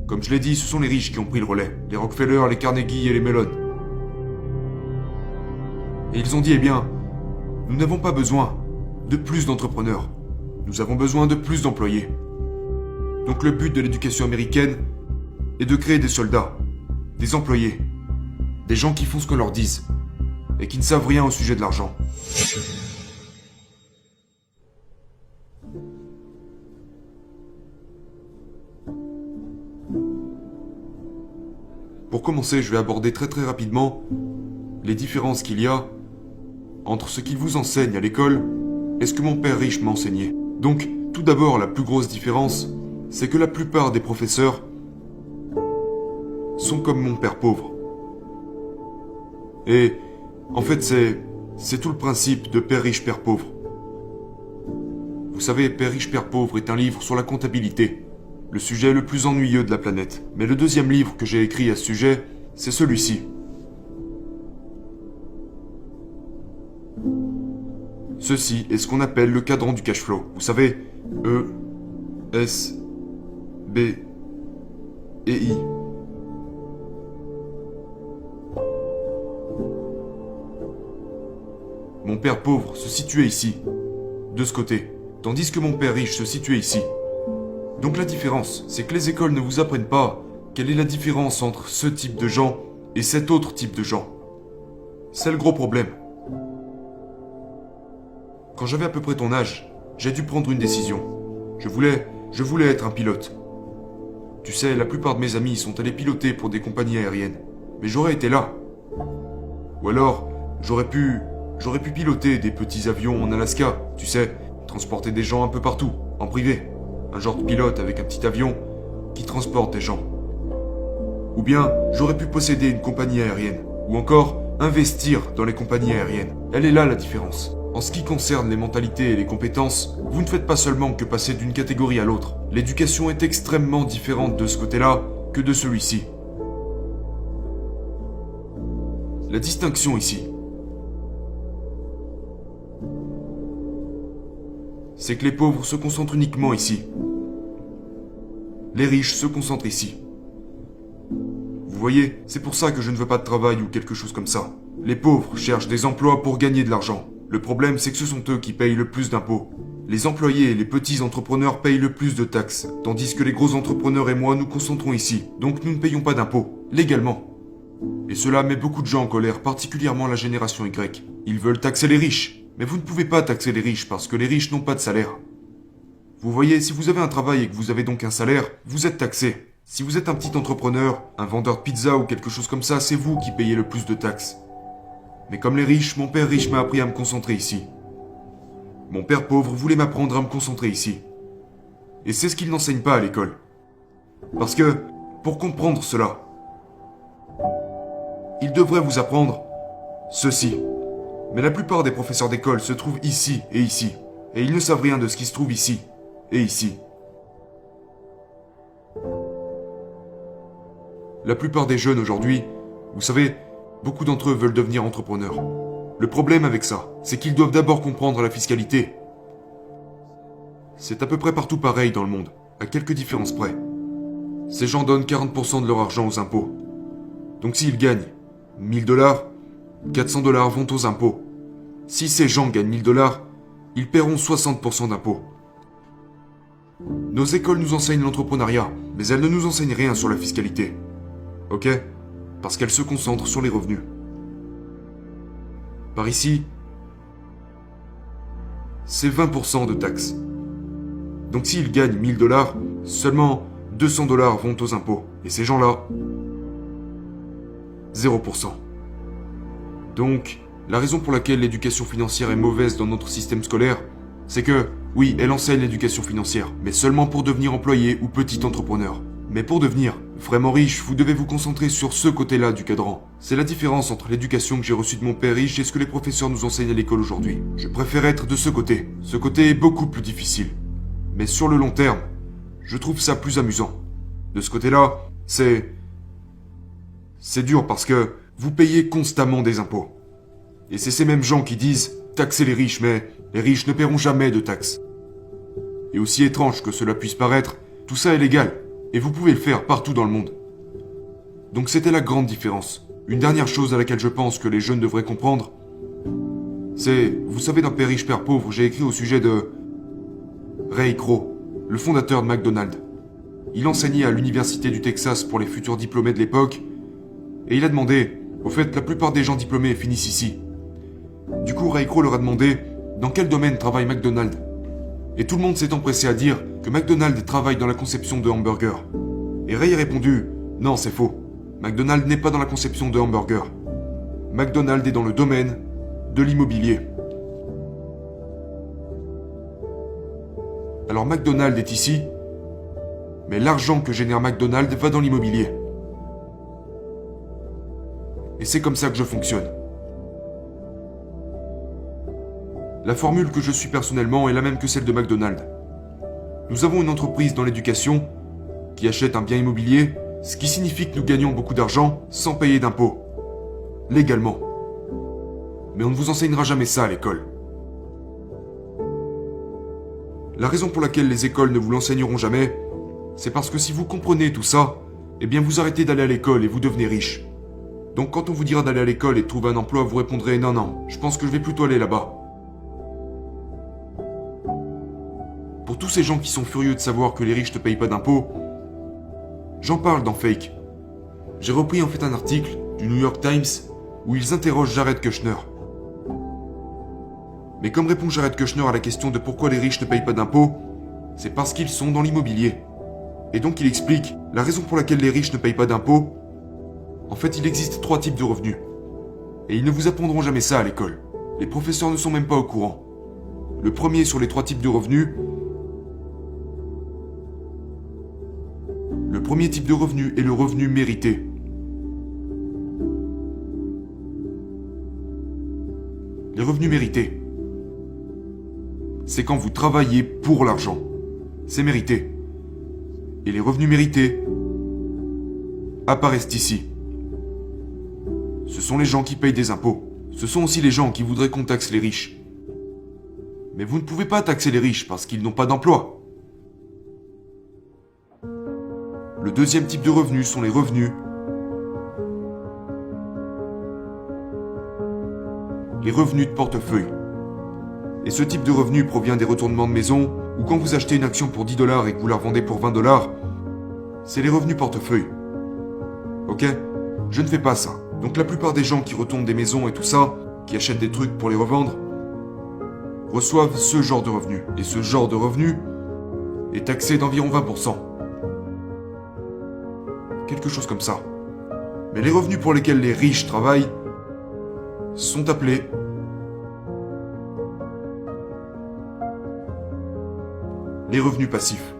Comme je l'ai dit, ce sont les riches qui ont pris le relais. Les Rockefeller, les Carnegie et les Mellon. Et ils ont dit, eh bien, nous n'avons pas besoin de plus d'entrepreneurs. Nous avons besoin de plus d'employés. Donc le but de l'éducation américaine est de créer des soldats, des employés, des gens qui font ce qu'on leur dise et qui ne savent rien au sujet de l'argent. Pour commencer, je vais aborder très rapidement les différences qu'il y a entre ce qu'ils vous enseignent à l'école et ce que mon père riche m'a enseigné. Donc, tout d'abord, la plus grosse différence, c'est que la plupart des professeurs sont comme mon père pauvre. Et, en fait, c'est tout le principe de Père riche, Père pauvre. Vous savez, Père riche, Père pauvre est un livre sur la comptabilité, le sujet le plus ennuyeux de la planète. Mais le deuxième livre que j'ai écrit à ce sujet, c'est celui-ci. Ceci est ce qu'on appelle le cadran du cash flow. Vous savez, E, S, B et I. Mon père pauvre se situait ici, de ce côté, tandis que mon père riche se situait ici. Donc la différence, c'est que les écoles ne vous apprennent pas quelle est la différence entre ce type de gens et cet autre type de gens. C'est le gros problème. Quand j'avais à peu près ton âge, j'ai dû prendre une décision. Je voulais être un pilote. Tu sais, la plupart de mes amis sont allés piloter pour des compagnies aériennes. Mais j'aurais été là. Ou alors, j'aurais pu piloter des petits avions en Alaska, tu sais, transporter des gens un peu partout, en privé. Un genre de pilote avec un petit avion qui transporte des gens. Ou bien, j'aurais pu posséder une compagnie aérienne. Ou encore, investir dans les compagnies aériennes. Elle est là la différence. En ce qui concerne les mentalités et les compétences, vous ne faites pas seulement que passer d'une catégorie à l'autre. L'éducation est extrêmement différente de ce côté-là que de celui-ci. La distinction ici, c'est que les pauvres se concentrent uniquement ici. Les riches se concentrent ici. Vous voyez, c'est pour ça que je ne veux pas de travail ou quelque chose comme ça. Les pauvres cherchent des emplois pour gagner de l'argent. Le problème, c'est que ce sont eux qui payent le plus d'impôts. Les employés et les petits entrepreneurs payent le plus de taxes, tandis que les gros entrepreneurs et moi nous concentrons ici. Donc nous ne payons pas d'impôts, légalement. Et cela met beaucoup de gens en colère, particulièrement la génération Y. Ils veulent taxer les riches. Mais vous ne pouvez pas taxer les riches parce que les riches n'ont pas de salaire. Vous voyez, si vous avez un travail et que vous avez donc un salaire, vous êtes taxé. Si vous êtes un petit entrepreneur, un vendeur de pizza ou quelque chose comme ça, c'est vous qui payez le plus de taxes. Mais comme les riches, mon père riche m'a appris à me concentrer ici. Mon père pauvre voulait m'apprendre à me concentrer ici. Et c'est ce qu'il n'enseigne pas à l'école. Parce que, pour comprendre cela, il devrait vous apprendre ceci. Mais la plupart des professeurs d'école se trouvent ici et ici. Et ils ne savent rien de ce qui se trouve ici et ici. La plupart des jeunes aujourd'hui, vous savez, beaucoup d'entre eux veulent devenir entrepreneurs. Le problème avec ça, c'est qu'ils doivent d'abord comprendre la fiscalité. C'est à peu près partout pareil dans le monde, à quelques différences près. Ces gens donnent 40% de leur argent aux impôts. Donc s'ils gagnent 1000 $, 400 $ vont aux impôts. Si ces gens gagnent 1000 $, ils paieront 60% d'impôts. Nos écoles nous enseignent l'entrepreneuriat, mais elles ne nous enseignent rien sur la fiscalité. Ok ? Parce qu'elles se concentrent sur les revenus. Par ici, c'est 20% de taxes. Donc s'ils gagnent 1000 $, seulement 200 $ vont aux impôts. Et ces gens-là, 0%. Donc, la raison pour laquelle l'éducation financière est mauvaise dans notre système scolaire, c'est que, oui, elle enseigne l'éducation financière, mais seulement pour devenir employé ou petit entrepreneur. Mais pour devenir vraiment riche, vous devez vous concentrer sur ce côté-là du cadran. C'est la différence entre l'éducation que j'ai reçue de mon père riche et ce que les professeurs nous enseignent à l'école aujourd'hui. Je préfère être de ce côté. Ce côté est beaucoup plus difficile. Mais sur le long terme, je trouve ça plus amusant. De ce côté-là, c'est dur parce que vous payez constamment des impôts. Et c'est ces mêmes gens qui disent « taxer les riches », mais les riches ne paieront jamais de taxes. Et aussi étrange que cela puisse paraître, tout ça est légal. Et vous pouvez le faire partout dans le monde. Donc c'était la grande différence. Une dernière chose à laquelle je pense que les jeunes devraient comprendre, c'est, vous savez, dans Père riche, Père pauvre, j'ai écrit au sujet de Ray Kroc, le fondateur de McDonald's. Il enseignait à l'université du Texas pour les futurs diplômés de l'époque, et il a demandé, au fait, la plupart des gens diplômés finissent ici. Du coup, Ray Kroc leur a demandé, dans quel domaine travaille McDonald's? Et tout le monde s'est empressé à dire que McDonald's travaille dans la conception de hamburgers. Et Ray a répondu, non, c'est faux. McDonald's n'est pas dans la conception de hamburgers. McDonald's est dans le domaine de l'immobilier. Alors McDonald's est ici, mais l'argent que génère McDonald's va dans l'immobilier. Et c'est comme ça que je fonctionne. La formule que je suis personnellement est la même que celle de McDonald's. Nous avons une entreprise dans l'éducation qui achète un bien immobilier, ce qui signifie que nous gagnons beaucoup d'argent sans payer d'impôts. Légalement. Mais on ne vous enseignera jamais ça à l'école. La raison pour laquelle les écoles ne vous l'enseigneront jamais, c'est parce que si vous comprenez tout ça, eh bien vous arrêtez d'aller à l'école et vous devenez riche. Donc quand on vous dira d'aller à l'école et de trouver un emploi, vous répondrez non, je pense que je vais plutôt aller là-bas. Pour tous ces gens qui sont furieux de savoir que les riches ne payent pas d'impôts, j'en parle dans Fake. J'ai repris en fait un article du New York Times où ils interrogent Jared Kushner. Mais comme répond Jared Kushner à la question de pourquoi les riches ne payent pas d'impôts, c'est parce qu'ils sont dans l'immobilier. Et donc il explique la raison pour laquelle les riches ne payent pas d'impôts. En fait, il existe 3 types de revenus. Et ils ne vous apprendront jamais ça à l'école. Les professeurs ne sont même pas au courant. Le premier sur les 3 types de revenus. Le premier type de revenu est le revenu mérité. Les revenus mérités, c'est quand vous travaillez pour l'argent. C'est mérité. Et les revenus mérités apparaissent ici. Ce sont les gens qui payent des impôts. Ce sont aussi les gens qui voudraient qu'on taxe les riches. Mais vous ne pouvez pas taxer les riches parce qu'ils n'ont pas d'emploi. Le deuxième type de revenus sont les revenus. Les revenus de portefeuille. Et ce type de revenu provient des retournements de maison, ou quand vous achetez une action pour 10 $ et que vous la revendez pour 20 $, c'est les revenus portefeuille. Ok? Je ne fais pas ça. Donc la plupart des gens qui retournent des maisons et tout ça, qui achètent des trucs pour les revendre, reçoivent ce genre de revenus. Et ce genre de revenu est taxé d'environ 20%. Quelque chose comme ça. Mais les revenus pour lesquels les riches travaillent sont appelés les revenus passifs.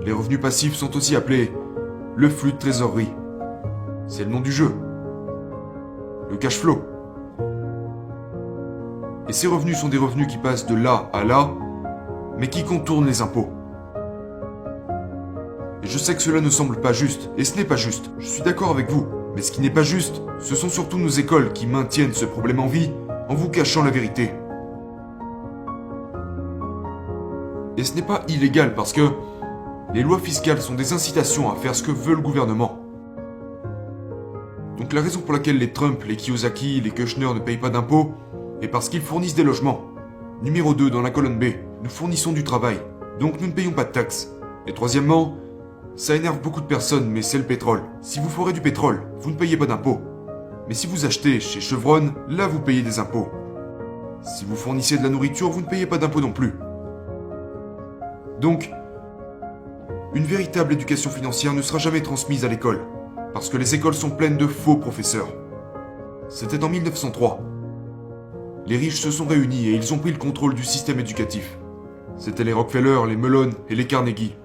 Les revenus passifs sont aussi appelés le flux de trésorerie. C'est le nom du jeu. Le cash flow. Et ces revenus sont des revenus qui passent de là à là, mais qui contournent les impôts. Et je sais que cela ne semble pas juste, et ce n'est pas juste, je suis d'accord avec vous. Mais ce qui n'est pas juste, ce sont surtout nos écoles qui maintiennent ce problème en vie en vous cachant la vérité. Et ce n'est pas illégal parce que les lois fiscales sont des incitations à faire ce que veut le gouvernement. Donc la raison pour laquelle les Trump, les Kiyosaki, les Kushner ne payent pas d'impôts est parce qu'ils fournissent des logements. Numéro 2 dans la colonne B, nous fournissons du travail, donc nous ne payons pas de taxes. Et troisièmement, ça énerve beaucoup de personnes, mais c'est le pétrole. Si vous forez du pétrole, vous ne payez pas d'impôts. Mais si vous achetez chez Chevron, là vous payez des impôts. Si vous fournissez de la nourriture, vous ne payez pas d'impôts non plus. Donc, une véritable éducation financière ne sera jamais transmise à l'école, parce que les écoles sont pleines de faux professeurs. C'était en 1903. Les riches se sont réunis et ils ont pris le contrôle du système éducatif. C'était les Rockefeller, les Mellon et les Carnegie.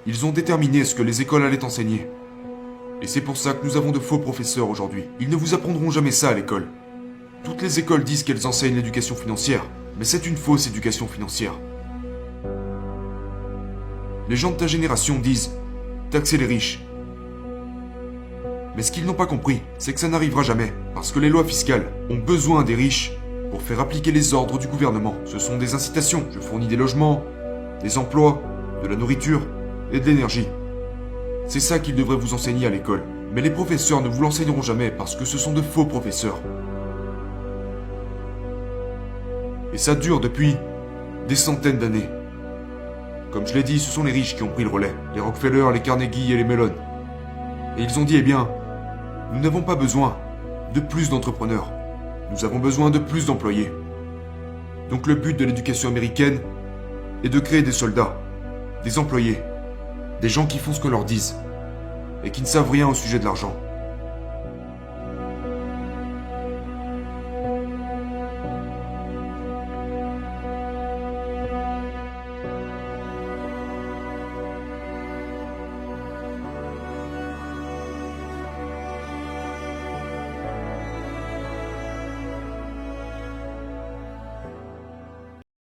Ils ont déterminé ce que les écoles allaient enseigner. Et c'est pour ça que nous avons de faux professeurs aujourd'hui. Ils ne vous apprendront jamais ça à l'école. Toutes les écoles disent qu'elles enseignent l'éducation financière, mais c'est une fausse éducation financière. Les gens de ta génération disent « taxer les riches ». Mais ce qu'ils n'ont pas compris, c'est que ça n'arrivera jamais, parce que les lois fiscales ont besoin des riches pour faire appliquer les ordres du gouvernement. Ce sont des incitations. Je fournis des logements, des emplois, de la nourriture. et de l'énergie. C'est ça qu'ils devraient vous enseigner à l'école. Mais les professeurs ne vous l'enseigneront jamais parce que ce sont de faux professeurs. Et ça dure depuis des centaines d'années. Comme je l'ai dit, ce sont les riches qui ont pris le relais. Les Rockefeller, les Carnegie et les Mellon. Et ils ont dit, eh bien, nous n'avons pas besoin de plus d'entrepreneurs. Nous avons besoin de plus d'employés. Donc le but de l'éducation américaine est de créer des soldats, des employés, des gens qui font ce qu'on leur dise, et qui ne savent rien au sujet de l'argent.